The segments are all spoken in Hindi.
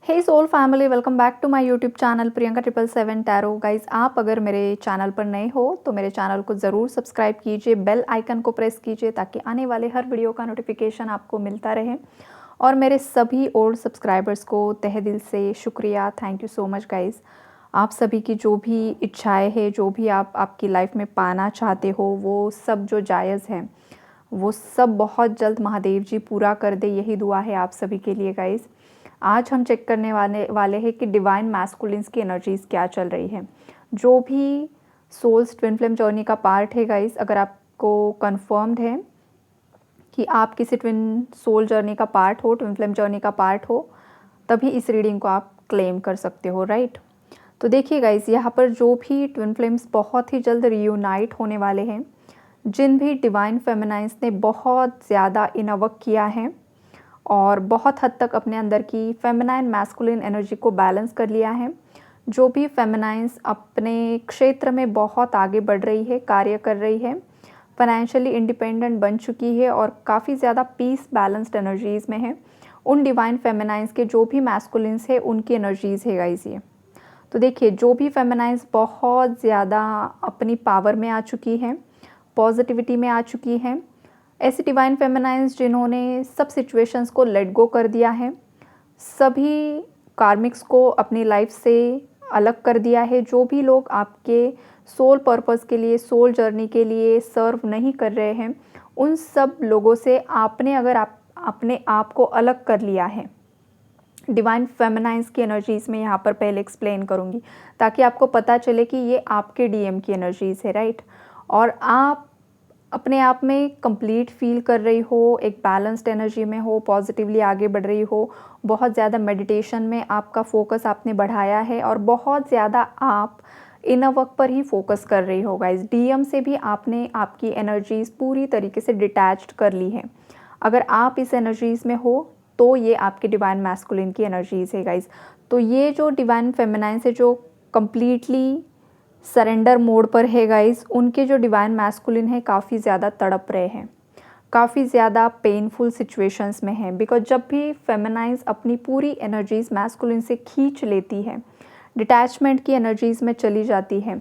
Hey soul family, welcome back to my YouTube channel Priyanka 777 tarot. Guys, आप अगर मेरे चैनल पर नए हो तो मेरे चैनल को ज़रूर सब्सक्राइब कीजिए, बेल आइकन को प्रेस कीजिए ताकि आने वाले हर वीडियो का नोटिफिकेशन आपको मिलता रहे। और मेरे सभी ओल्ड सब्सक्राइबर्स को तहे दिल से शुक्रिया, thank you so much guys. आप सभी की जो भी इच्छाएँ हैं, जो भी आप आपकी लाइफ में पाना चाहते हो, वो सब जो जायज़ है वो सब बहुत जल्द महादेव जी पूरा कर दे, यही दुआ है आप सभी के लिए गाइज़। आज हम चेक करने वाले हैं कि डिवाइन मैस्कुलिन्स की एनर्जीज़ क्या चल रही है। जो भी सोल्स ट्विन फ्लेम जर्नी का पार्ट है गाइज़, अगर आपको कन्फर्म्ड है कि आप किसी ट्विन सोल जर्नी का पार्ट हो, ट्विन फ्लेम जर्नी का पार्ट हो, तभी इस रीडिंग को आप क्लेम कर सकते हो, राइट। तो देखिए गाइज़, यहाँ पर जो भी ट्विन फ्लेम्स बहुत ही जल्द रियूनाइट होने वाले हैं, जिन भी डिवाइन फेमिनाइंस ने बहुत ज़्यादा इनवर्क किया है और बहुत हद तक अपने अंदर की फेमिनाइन मैस्कुलिन एनर्जी को बैलेंस कर लिया है, जो भी फेमिनाइंस अपने क्षेत्र में बहुत आगे बढ़ रही है, कार्य कर रही है, फाइनेंशियली इंडिपेंडेंट बन चुकी है और काफ़ी ज़्यादा पीस बैलेंस्ड एनर्जीज़ में है, उन डिवाइन फेमिनाइंस के जो भी मैस्कुलिन्स है उनकी एनर्जीज़ है गाइज़ ये। तो देखिए, जो भी फेमिनाइंस बहुत ज़्यादा अपनी पावर में आ चुकी हैं, पॉजिटिविटी में आ चुकी हैं, ऐसी डिवाइन फेमिनाइंस जिन्होंने सब सिचुएशंस को लेट गो कर दिया है, सभी कार्मिक्स को अपनी लाइफ से अलग कर दिया है। जो भी लोग आपके सोल पर्पस के लिए, सोल जर्नी के लिए सर्व नहीं कर रहे हैं, उन सब लोगों से आपने अगर अपने आप को अलग कर लिया है, डिवाइन फेमिनाइंस की एनर्जीज़ में यहाँ पर पहले एक्सप्लेन करूँगी ताकि आपको पता चले कि ये आपके डीएम की एनर्जीज़ है, राइट। और आप अपने आप में कंप्लीट फील कर रही हो, एक बैलेंस्ड एनर्जी में हो, पॉजिटिवली आगे बढ़ रही हो, बहुत ज़्यादा मेडिटेशन में आपका फोकस आपने बढ़ाया है और बहुत ज़्यादा आप इनर वर्क पर ही फोकस कर रही हो गाइस। डीएम से भी आपने आपकी एनर्जीज़ पूरी तरीके से डिटैच्ड कर ली है। अगर आप इस एनर्जीज़ में हो तो ये आपके डिवाइन मैस्कुलिन की एनर्जीज़ है गाइस। तो ये जो डिवाइन फेमिनाइन से जो कंप्लीटली सरेंडर मोड पर है गाइस, उनके जो डिवाइन मैस्कुलिन है काफ़ी ज़्यादा तड़प रहे हैं, काफ़ी ज़्यादा पेनफुल सिचुएशंस में हैं। बिकॉज जब भी फेमिनाइंस अपनी पूरी एनर्जीज़ मैस्कुलिन से खींच लेती है, डिटैचमेंट की एनर्जीज़ में चली जाती है,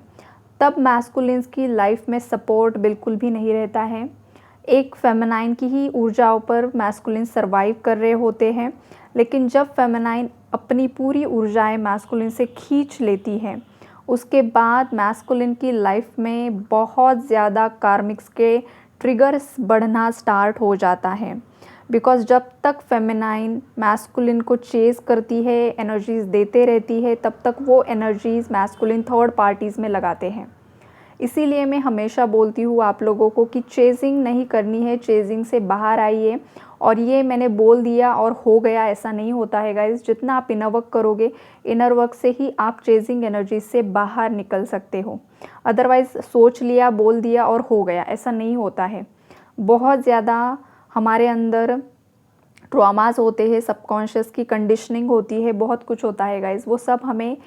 तब मैस्कुलिन्स की लाइफ में सपोर्ट बिल्कुल भी नहीं रहता है। एक फेमिनाइन की ही ऊर्जाओं पर मैस्कुलिन सर्वाइव कर रहे होते हैं, लेकिन जब फेमिनाइन अपनी पूरी ऊर्जाएं मैस्कुलिन से खींच लेती है, उसके बाद मैस्कुलिन की लाइफ में बहुत ज़्यादा कार्मिक्स के ट्रिगर्स बढ़ना स्टार्ट हो जाता है। बिकॉज़ जब तक फेमिनाइन मैस्कुलिन को चेज़ करती है, एनर्जीज़ देते रहती है, तब तक वो एनर्जीज़ मैस्कुलिन थर्ड पार्टीज़ में लगाते हैं। इसीलिए मैं हमेशा बोलती हूँ आप लोगों को कि चेजिंग नहीं करनी है, चेजिंग से बाहर आइए। और ये मैंने बोल दिया और हो गया, ऐसा नहीं होता है गाइस। जितना आप इनर वर्क करोगे, इनर वर्क से ही आप चेजिंग एनर्जी से बाहर निकल सकते हो। अदरवाइज़ सोच लिया, बोल दिया और हो गया, ऐसा नहीं होता है। बहुत ज़्यादा हमारे अंदर ट्रॉमास होते हैं, सबकॉन्शियस की कंडीशनिंग होती है, बहुत कुछ होता है गाइस। वो सब हमें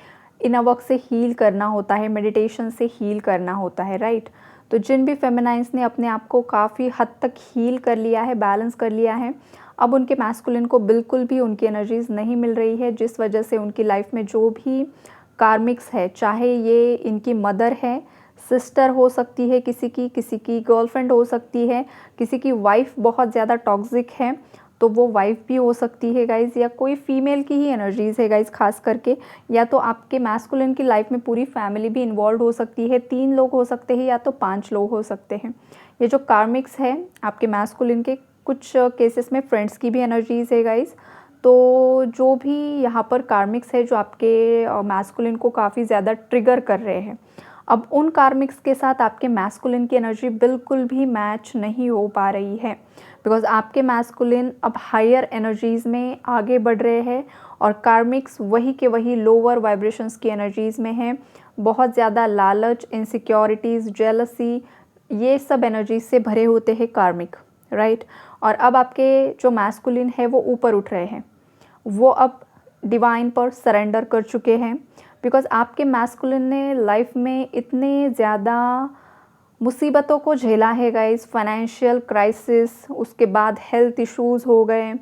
इनर वर्क से हील करना होता है, मेडिटेशन से हील करना होता है, राइट। तो जिन भी फेमिनाइंस ने अपने आप को काफ़ी हद तक हील कर लिया है, बैलेंस कर लिया है, अब उनके मैस्कुलिन को बिल्कुल भी उनकी एनर्जीज़ नहीं मिल रही है, जिस वजह से उनकी लाइफ में जो भी कार्मिक्स है, चाहे ये इनकी मदर है, सिस्टर हो सकती है, किसी की गर्लफ्रेंड हो सकती है, किसी की वाइफ बहुत ज़्यादा टॉक्सिक है तो वो वाइफ भी हो सकती है गाइज़, या कोई फीमेल की ही एनर्जीज़ है गाइज़ खास करके, या तो आपके मैस्कुलिन की लाइफ में पूरी फैमिली भी इन्वॉल्व हो सकती है, 3 लोग हो सकते हैं या तो 5 लोग हो सकते हैं। ये जो कार्मिक्स है आपके मैस्कुलिन के, कुछ केसेस में फ्रेंड्स की भी एनर्जीज़ है गाइज़। तो जो भी यहाँ पर कार्मिक्स है जो आपके मैस्कुलिन को काफ़ी ज़्यादा ट्रिगर कर रहे हैं, अब उन कार्मिक्स के साथ आपके मैस्कुलिन की एनर्जी बिल्कुल भी मैच नहीं हो पा रही है। बिकॉज़ आपके मैस्कुलिन अब हायर एनर्जीज़ में आगे बढ़ रहे हैं और कार्मिक्स वही के वही लोअर वाइब्रेशंस की एनर्जीज़ में हैं। बहुत ज़्यादा लालच, इनसिक्योरिटीज़, जेलसी, ये सब एनर्जीज से भरे होते हैं कार्मिक, राइट। और अब आपके जो मैस्कुलिन है वो ऊपर उठ रहे हैं, वो अब डिवाइन पर सरेंडर कर चुके हैं। बिकॉज़ आपके मैस्कुलिन ने लाइफ में इतने ज़्यादा मुसीबतों को झेला है गाइस, फाइनेंशियल क्राइसिस, उसके बाद हेल्थ इश्यूज़ हो गए,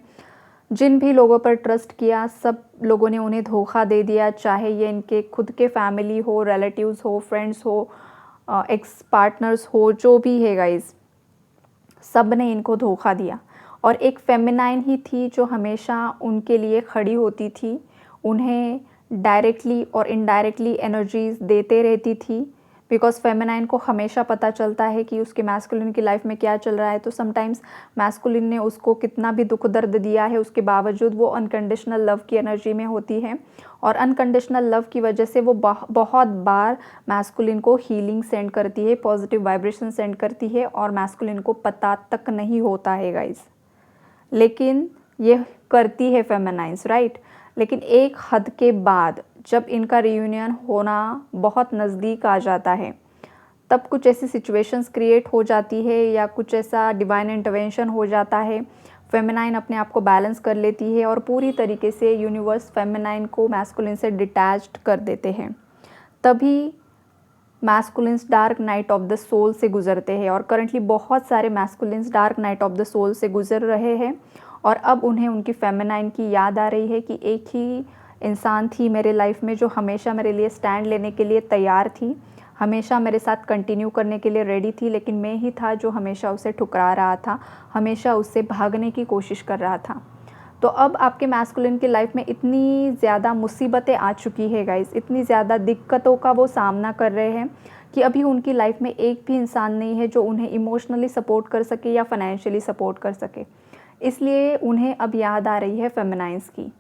जिन भी लोगों पर ट्रस्ट किया सब लोगों ने उन्हें धोखा दे दिया, चाहे ये इनके खुद के फैमिली हो, रिलेटिव्स हो, फ्रेंड्स हो, एक्स पार्टनर्स हो, जो भी है गाइस, सब ने इनको धोखा दिया। और एक फेमिनाइन ही थी जो हमेशा उनके लिए खड़ी होती थी, उन्हें डायरेक्टली और इनडायरेक्टली एनर्जीज देते रहती थी, बिकॉज फेमिनाइन को हमेशा पता चलता है कि उसके मैस्कुलिन की लाइफ में क्या चल रहा है। तो समटाइम्स मैस्कुलिन ने उसको कितना भी दुख दर्द दिया है, उसके बावजूद वो अनकंडीशनल लव की एनर्जी में होती है, और अनकंडीशनल लव की वजह से वो बहुत बार मैस्कुलिन को हीलिंग सेंड करती है, पॉजिटिव वाइब्रेशन सेंड करती है, और मैस्कुलिन को पता तक नहीं होता है गाइस, लेकिन ये करती है फेमिनाइंस, राइट। लेकिन एक हद के बाद जब इनका रियूनियन होना बहुत नज़दीक आ जाता है, तब कुछ ऐसी सिचुएशंस क्रिएट हो जाती है या कुछ ऐसा डिवाइन इंटरवेंशन हो जाता है, फेमिनाइन अपने आप को बैलेंस कर लेती है और पूरी तरीके से यूनिवर्स फेमिनाइन को मैस्कुलिन से डिटैच्ड कर देते हैं। तभी masculines dark night of the soul से गुजरते हैं, और करंटली बहुत सारे masculines dark night of the soul से गुजर रहे हैं, और अब उन्हें उनकी फेमिनाइन की याद आ रही है कि एक ही इंसान थी मेरे लाइफ में जो हमेशा मेरे लिए स्टैंड लेने के लिए तैयार थी, हमेशा मेरे साथ कंटिन्यू करने के लिए रेडी थी, लेकिन मैं ही था जो हमेशा उसे ठुकरा रहा था, हमेशा उससे भागने की कोशिश कर रहा था। तो अब आपके मैस्कुलिन की लाइफ में इतनी ज़्यादा मुसीबतें आ चुकी है गाइस, इतनी ज़्यादा दिक्कतों का वो सामना कर रहे हैं कि अभी उनकी लाइफ में एक भी इंसान नहीं है जो उन्हें इमोशनली सपोर्ट कर सके या फाइनेंशियली सपोर्ट कर सके। इसलिए उन्हें अब याद आ रही है फेमिनाइंस की।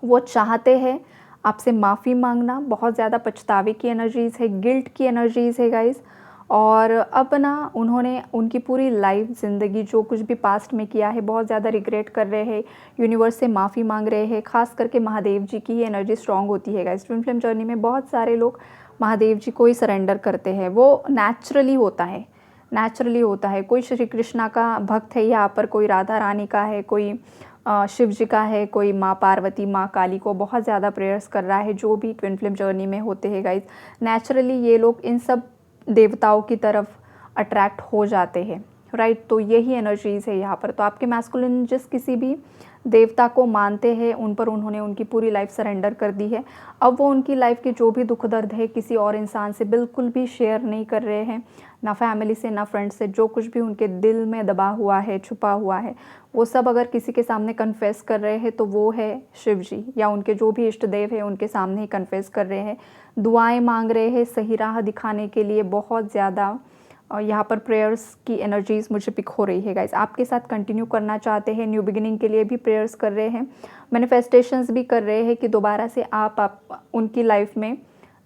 वो चाहते हैं आपसे माफ़ी मांगना, बहुत ज़्यादा पछतावे की एनर्जीज़ है, गिल्ट की एनर्जीज़ है गाइस। और अब ना उन्होंने उनकी पूरी लाइफ ज़िंदगी जो कुछ भी पास्ट में किया है बहुत ज़्यादा रिग्रेट कर रहे हैं, यूनिवर्स से माफ़ी मांग रहे हैं। खास करके महादेव जी की ही एनर्जी स्ट्रॉन्ग होती है गाइस। ट्विन फ्लेम जर्नी में बहुत सारे लोग महादेव जी को ही सरेंडर करते हैं, वो नेचुरली होता है, नेचुरली होता है। कोई श्री कृष्णा का भक्त है यहाँ पर, कोई राधा रानी का है, कोई शिव जी का है, कोई माँ पार्वती, माँ काली को बहुत ज़्यादा प्रेयर्स कर रहा है, जो भी ट्विन फ्लेम जर्नी में होते हैं गाइस। नेचुरली ये लोग इन सब देवताओं की तरफ अट्रैक्ट हो जाते हैं, राइट। तो यही एनर्जीज़ है यहाँ पर। तो आपके मैस्कुलिन जिस किसी भी देवता को मानते हैं उन पर उन्होंने उनकी पूरी लाइफ सरेंडर कर दी है। अब वो उनकी लाइफ के जो भी दुख दर्द है किसी और इंसान से बिल्कुल भी शेयर नहीं कर रहे हैं, ना फैमिली से, ना फ्रेंड्स से। जो कुछ भी उनके दिल में दबा हुआ है, छुपा हुआ है, वो सब अगर किसी के सामने कन्फेस कर रहे हैं तो वो है शिव जी, या उनके जो भी इष्ट देव है उनके सामने ही कन्फेस कर रहे हैं, दुआएं मांग रहे हैं सही राह दिखाने के लिए। बहुत ज़्यादा यहाँ पर प्रेयर्स की एनर्जीज़ मुझे पिक हो रही है गाइस। आपके साथ कंटिन्यू करना चाहते हैं, न्यू बिगिनिंग के लिए भी प्रेयर्स कर रहे हैं, मैनिफेस्टेशंस भी कर रहे हैं कि दोबारा से आप उनकी लाइफ में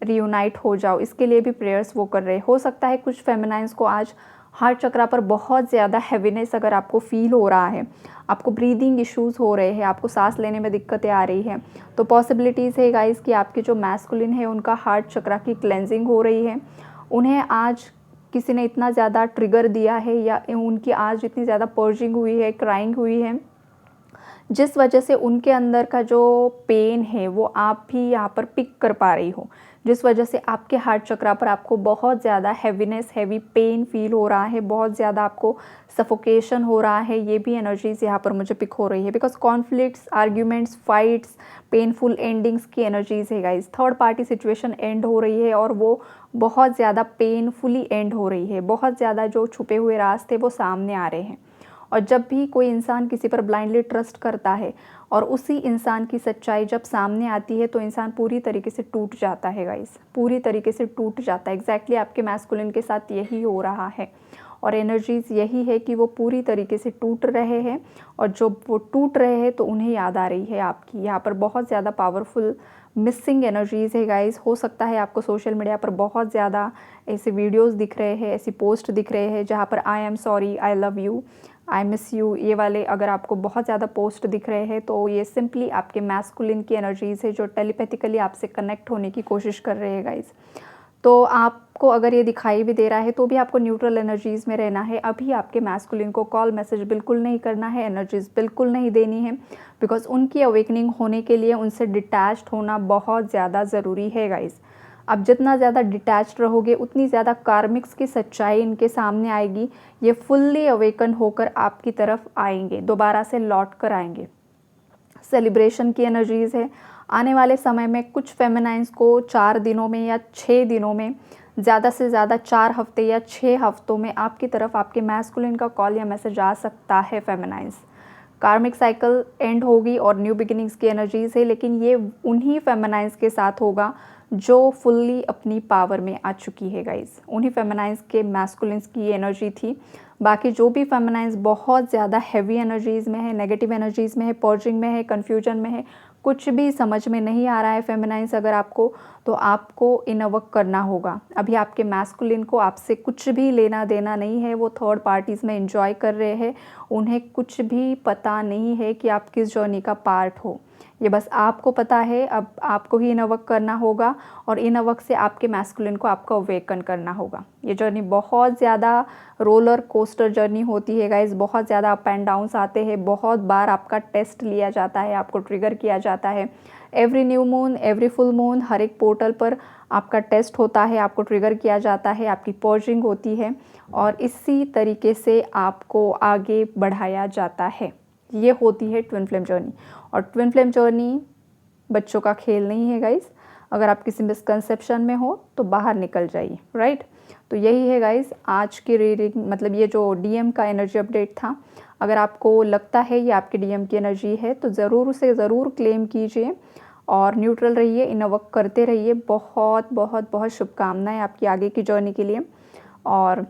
रियूनाइट हो जाओ, इसके लिए भी प्रेयर्स वो कर रहे हैं। हो सकता है कुछ फेमिनाइंस को आज हार्ट चक्रा पर बहुत ज़्यादा हैवीनेस अगर आपको फील हो रहा है, आपको ब्रीदिंग इश्यूज़ हो रहे हैं, आपको सांस लेने में दिक्कतें आ रही हैं, तो पॉसिबिलिटीज़ है गाइस कि आपके जो मैस्कुलिन है उनका हार्ट चक्रा की क्लेंजिंग हो रही है। उन्हें आज किसी ने इतना ज़्यादा ट्रिगर दिया है, या उनकी आज इतनी ज़्यादा पर्जिंग हुई है, क्राइंग हुई है, जिस वजह से उनके अंदर का जो पेन है वो आप भी यहाँ पर पिक कर पा रही हो, जिस वजह से आपके हार्ट चक्रा पर आपको बहुत ज़्यादा हैवीनेस, हैवी पेन फील हो रहा है, बहुत ज़्यादा आपको सफोकेशन हो रहा है। ये भी एनर्जीज़ यहाँ पर मुझे पिक हो रही है, because conflicts, arguments, fights, painful endings की एनर्जीज़ है guys. Third party situation and हो रही है और वो बहुत ज़्यादा पेनफुली एंड हो रही है। बहुत ज़्यादा जो छुपे हुए राज थे वो सामने आ रहे हैं। और जब भी कोई इंसान किसी पर ब्लाइंडली ट्रस्ट करता है और उसी इंसान की सच्चाई जब सामने आती है तो इंसान पूरी तरीके से टूट जाता है गाइस, पूरी तरीके से टूट जाता है। एग्जैक्टली आपके मैस्कुलिन के साथ यही हो रहा है, और एनर्जीज़ यही है कि वो पूरी तरीके से टूट रहे हैं, और जब वो टूट रहे हैं तो उन्हें याद आ रही है आपकी। यहाँ पर बहुत ज़्यादा पावरफुल मिसिंग एनर्जीज़ है गाइस। हो सकता है आपको सोशल मीडिया पर बहुत ज़्यादा ऐसे वीडियोस दिख रहे हैं, ऐसी पोस्ट दिख रहे हैं जहाँ पर I am sorry, I love you, I miss you, ये वाले अगर आपको बहुत ज़्यादा पोस्ट दिख रहे हैं तो ये सिंपली आपके मैस्कुलिन की एनर्जीज़ है जो टेलीपैथिकली आपसे कनेक्ट होने की कोशिश कर रहे हैं गाइस। तो आपको अगर ये दिखाई भी दे रहा है तो भी आपको न्यूट्रल एनर्जीज़ में रहना है। अभी आपके मैस्कुलिन को कॉल मैसेज बिल्कुल नहीं करना है, एनर्जीज़ बिल्कुल नहीं देनी है, बिकॉज उनकी अवेकनिंग होने के लिए उनसे डिटैच्ड होना बहुत ज़्यादा ज़रूरी है गाइस। आप जितना ज़्यादा डिटैच्ड रहोगे उतनी ज़्यादा कार्मिक्स की सच्चाई इनके सामने आएगी। ये फुल्ली अवेकन होकर आपकी तरफ आएंगे, दोबारा से लौट कर आएंगे। सेलिब्रेशन की एनर्जीज़ है। आने वाले समय में कुछ फेमिनाइन्स को 4 दिनों में या 6 दिनों में, ज़्यादा से ज़्यादा 4 हफ्ते या 6 हफ्तों में आपकी तरफ आपके मैस्कुलिन का कॉल या मैसेज आ सकता है फेमिनाइन्स। कार्मिक साइकिल एंड होगी और न्यू बिगिनिंग्स की एनर्जीज़ है, लेकिन ये उन्हीं फेमिनाइन्स के साथ होगा जो फुल्ली अपनी पावर में आ चुकी है गाइस। उन्हीं फेमिनाइन्स के मैस्कुलिन्स की एनर्जी थी। बाकी जो भी फेमिनाइन्स बहुत ज़्यादा हैवी एनर्जीज़ में है, नेगेटिव एनर्जीज़ में है, पर्जिंग में है, कन्फ्यूजन में है, कुछ भी समझ में नहीं आ रहा है फेमिनाइन्स अगर आपको, तो आपको इनर वर्क करना होगा। अभी आपके मैस्कुलिन को आपसे कुछ भी लेना देना नहीं है, वो थर्ड पार्टीज़ में एंजॉय कर रहे हैं, उन्हें कुछ भी पता नहीं है कि आप किस जर्नी का पार्ट हो। ये बस आपको पता है। अब आपको ही इनर वर्क करना होगा और इनर वर्क से आपके मैस्कुलिन को आपको अवेकन करना होगा। ये जर्नी बहुत ज़्यादा रोलर कोस्टर जर्नी होती है गाइस, बहुत ज़्यादा अप एंड डाउन्स आते हैं, बहुत बार आपका टेस्ट लिया जाता है, आपको ट्रिगर किया जाता है। Every new moon, every full moon, हर एक पोर्टल पर आपका टेस्ट होता है, आपको ट्रिगर किया जाता है, आपकी पर्जिंग होती है और इसी तरीके से आपको आगे बढ़ाया जाता है। ये होती है ट्विन फ्लेम जर्नी। और ट्विन फ्लेम जर्नी बच्चों का खेल नहीं है गाइस। अगर आप किसी मिसकंसेप्शन में हो तो बाहर निकल जाइए, राइट। तो यही है गाइस आज की रीडिंग, मतलब ये जो डीएम का एनर्जी अपडेट था। अगर आपको लगता है ये आपके डीएम की एनर्जी है तो ज़रूर उसे ज़रूर क्लेम कीजिए और न्यूट्रल रहिए, इनर वर्क करते रहिए। बहुत बहुत बहुत शुभकामनाएं आपकी आगे की जर्नी के लिए और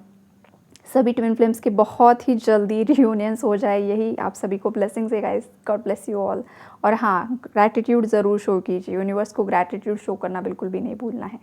सभी ट्विन फ्लेम्स के बहुत ही जल्दी रियूनियंस हो जाए, यही आप सभी को ब्लेसिंग्स है guys. God bless you all. और हाँ, ग्रैटिट्यूड ज़रूर शो कीजिए, यूनिवर्स को ग्रैटिट्यूड शो करना बिल्कुल भी नहीं भूलना है।